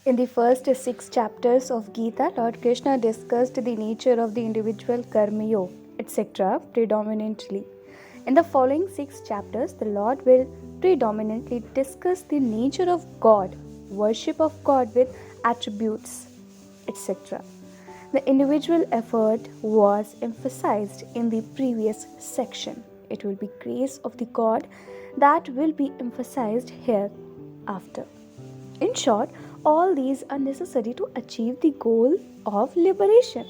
In the first 6 chapters of Gita, Lord Krishna discussed the nature of the individual karma yoga, etc. predominantly. In the following 6 chapters, the Lord will predominantly discuss the nature of God, worship of God with attributes, etc. The individual effort was emphasized in the previous section. It will be grace of the God that will be emphasized here after. In short, all these are necessary to achieve the goal of liberation.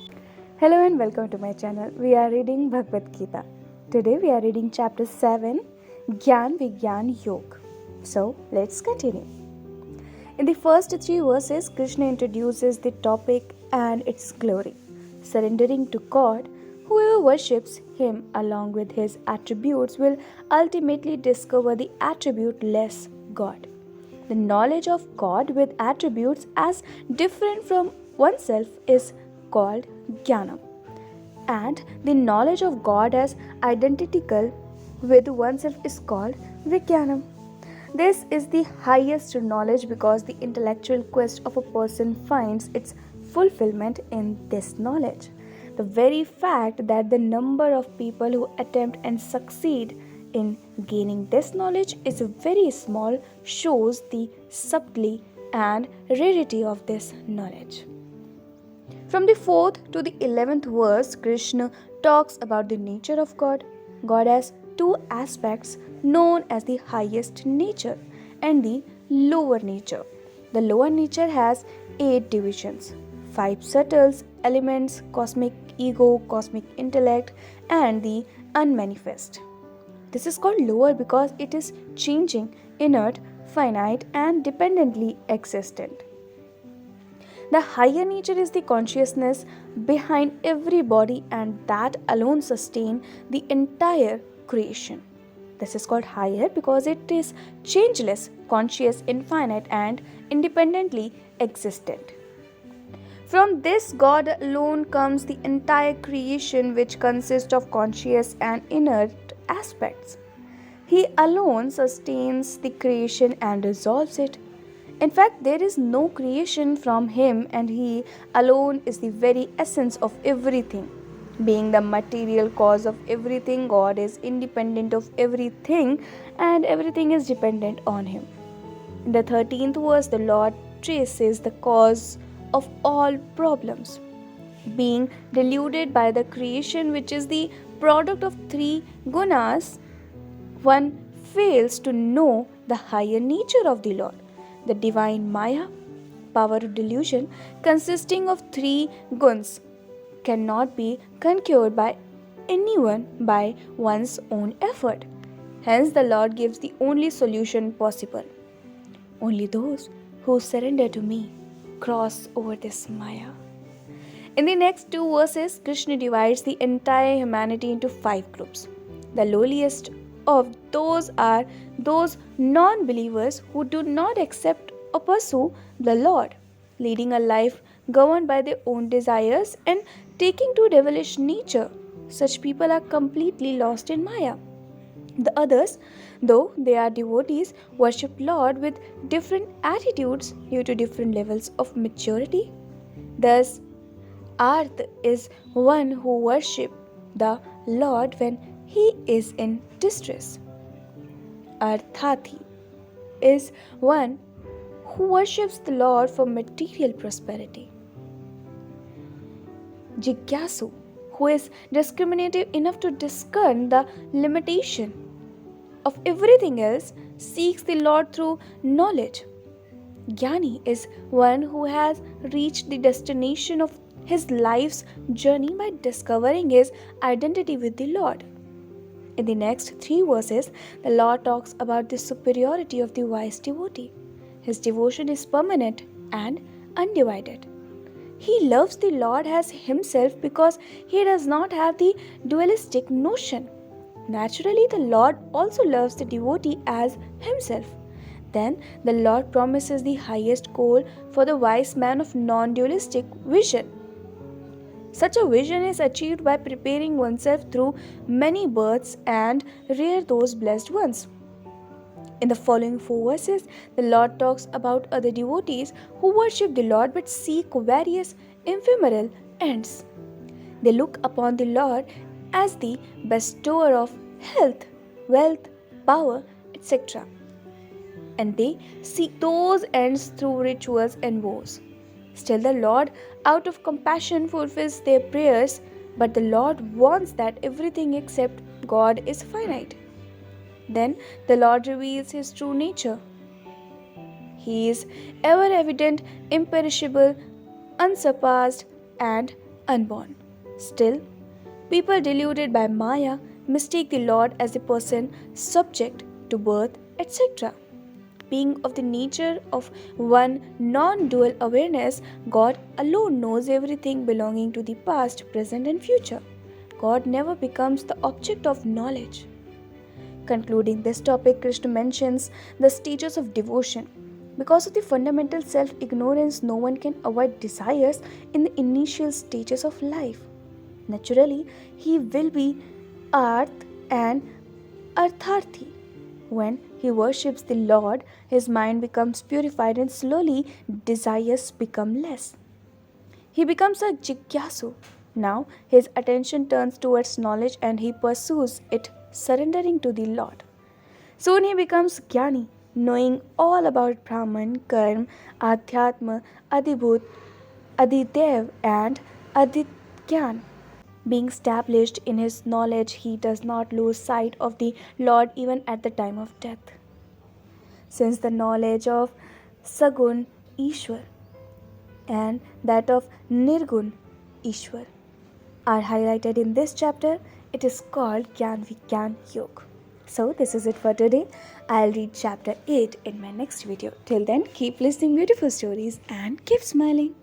Hello and welcome to my channel. We are reading Bhagwatgeeta. Today we are reading chapter 7, Gyanvigyan Yoga. So let's continue. In the first 3 verses, Krishna introduces the topic and its glory. Surrendering to God, whoever worships Him along with His attributes will ultimately discover the attribute-less God. The knowledge of God with attributes as different from oneself is called Jnana, and the knowledge of God as identical with oneself is called Vijnanam. This is the highest knowledge because the intellectual quest of a person finds its fulfillment in this knowledge. The very fact that the number of people who attempt and succeed in gaining this knowledge is very small shows the subtlety and rarity of this knowledge. From the 4th to the 11th verse, Krishna talks about the nature of God. God has 2 aspects known as the highest nature and the lower nature. The lower nature has 8 divisions, 5 subtle elements: cosmic ego, cosmic intellect, and the unmanifest. This is called lower because it is changing, inert, finite, and dependently existent. The higher nature is the consciousness behind every body, and that alone sustains the entire creation. This is called higher because it is changeless, conscious, infinite, and independently existent. From this God alone comes the entire creation, which consists of conscious and inert aspects. He alone sustains the creation and resolves it. In fact, there is no creation from Him, and He alone is the very essence of everything. Being the material cause of everything, God is independent of everything, and everything is dependent on Him. In the 13th verse, the Lord traces the cause of all problems. Being deluded by the creation, which is the product of 3 gunas, one fails to know the higher nature of the Lord. The divine Maya, power of delusion, consisting of 3 guns, cannot be conquered by anyone by one's own effort. Hence, the Lord gives the only solution possible. Only those who surrender to me cross over this Maya. In the next 2 verses, Krishna divides the entire humanity into 5 groups. The lowliest of those are those non-believers who do not accept or pursue the Lord, leading a life governed by their own desires and taking to devilish nature. Such people are completely lost in Maya. The others, though they are devotees, worship Lord with different attitudes due to different levels of maturity. Thus, Arth is one who worships the Lord when he is in distress. Arthati is one who worships the Lord for material prosperity. Jigyasu, who is discriminative enough to discern the limitation of everything else, seeks the Lord through knowledge. Jnani is one who has reached the destination of his life's journey by discovering his identity with the Lord. In the next 3 verses, the Lord talks about the superiority of the wise devotee. His devotion is permanent and undivided. He loves the Lord as himself because he does not have the dualistic notion. Naturally, the Lord also loves the devotee as himself. Then the Lord promises the highest goal for the wise man of non-dualistic vision. Such a vision is achieved by preparing oneself through many births and rear those blessed ones. In the following 4 verses, the Lord talks about other devotees who worship the Lord but seek various ephemeral ends. They look upon the Lord as the bestower of health, wealth, power, etc. And they seek those ends through rituals and vows. Still, the Lord, out of compassion, fulfills their prayers, but the Lord warns that everything except God is finite. Then the Lord reveals His true nature. He is ever evident, imperishable, unsurpassed, and unborn. Still, people deluded by Maya mistake the Lord as a person subject to birth, etc. Being of the nature of one non dual awareness, God alone knows everything belonging to the past, present, and future. God never becomes the object of knowledge. Concluding this topic, Krishna mentions the stages of devotion. Because of the fundamental self ignorance, no one can avoid desires in the initial stages of life. Naturally, he will be Arth and Artharthi. When he worships the Lord, his mind becomes purified and slowly desires become less. He becomes a jigyasu. Now his attention turns towards knowledge and he pursues it, surrendering to the Lord. Soon he becomes jnani, knowing all about Brahman, Karma, Adhyatma, Adibhut, Adidev, and Adityan. Being established in his knowledge, he does not lose sight of the Lord even at the time of death. Since the knowledge of Sagun Ishwar and that of Nirgun Ishwar are highlighted in this chapter, it is called Gyanvigyan Yoga. So this is it for today. I'll read chapter 8 in my next video. Till then, keep listening beautiful stories and keep smiling.